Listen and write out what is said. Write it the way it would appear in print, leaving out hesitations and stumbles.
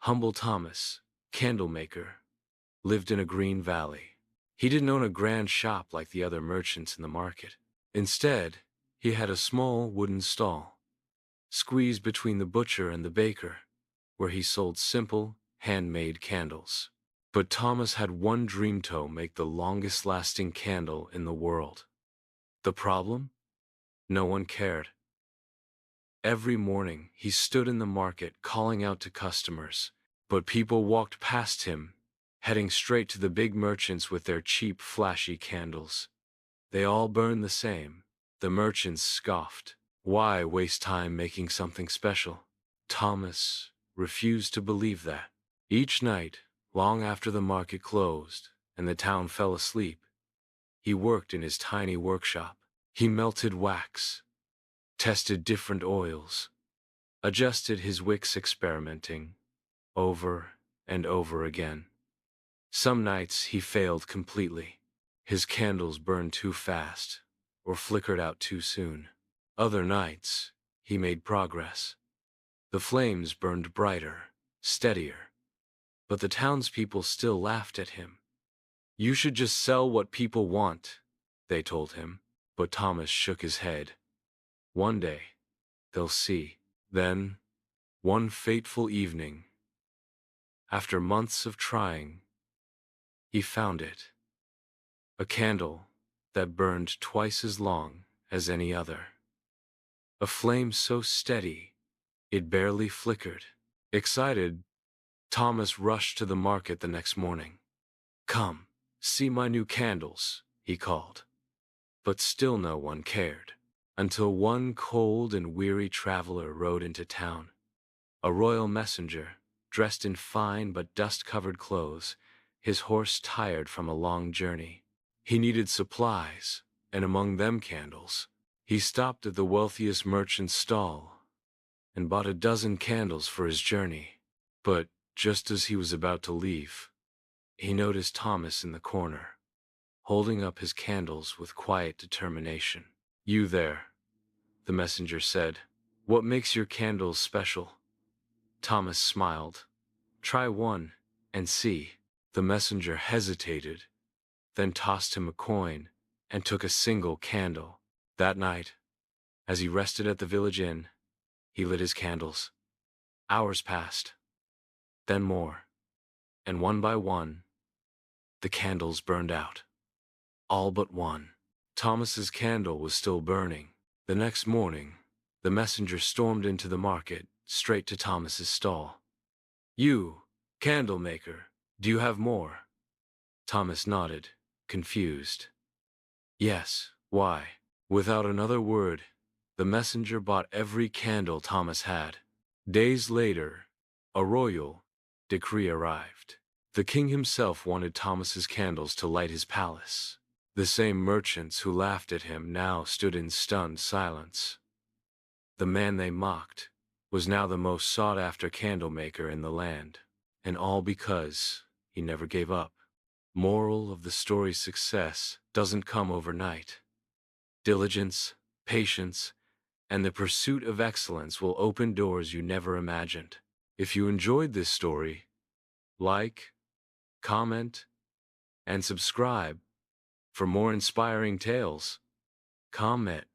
Humble Thomas, candlemaker, lived in a green valley. He didn't own a grand shop like the other merchants in the market. Instead, he had a small wooden stall, squeezed between the butcher and the baker, where he sold simple, handmade candles. But Thomas had one dream: to make the longest-lasting candle in the world. The problem? No one cared. Every morning, he stood in the market calling out to customers, but people walked past him, heading straight to the big merchants with their cheap, flashy candles. They all burned the same. The merchants scoffed. Why waste time making something special? Thomas refused to believe that. Each night, long after the market closed and the town fell asleep, he worked in his tiny workshop. He melted wax, tested different oils, adjusted his wicks, experimenting over and over again. Some nights he failed completely. His candles burned too fast or flickered out too soon. Other nights, he made progress. The flames burned brighter, steadier. But the townspeople still laughed at him. "You should just sell what people want," they told him. But Thomas shook his head. "One day, they'll see." Then, one fateful evening, after months of trying, he found it. A candle that burned twice as long as any other. A flame so steady, it barely flickered. Excited, Thomas rushed to the market the next morning. "Come, see my new candles," he called. But still no one cared, until one cold and weary traveler rode into town. A royal messenger, dressed in fine but dust-covered clothes, his horse tired from a long journey. He needed supplies, and among them candles. He stopped at the wealthiest merchant's stall and bought a dozen candles for his journey. But just as he was about to leave, he noticed Thomas in the corner, holding up his candles with quiet determination. "You there," the messenger said. "What makes your candles special?" Thomas smiled. "Try one and see." The messenger hesitated, then tossed him a coin and took a single candle. That night, as he rested at the village inn, he lit his candles. Hours passed, then more, and one by one, the candles burned out. All but one. Thomas's candle was still burning. The next morning, the messenger stormed into the market, straight to Thomas's stall. "You, candle maker, do you have more?" Thomas nodded, confused. "Yes, why?" Without another word, the messenger bought every candle Thomas had. Days later, a royal decree arrived. The king himself wanted Thomas's candles to light his palace. The same merchants who laughed at him now stood in stunned silence. The man they mocked was now the most sought-after candlemaker in the land, and all because he never gave up. Moral of the story: success doesn't come overnight. Diligence, patience, and the pursuit of excellence will open doors you never imagined. If you enjoyed this story, like, comment, and subscribe for more inspiring tales. Comment.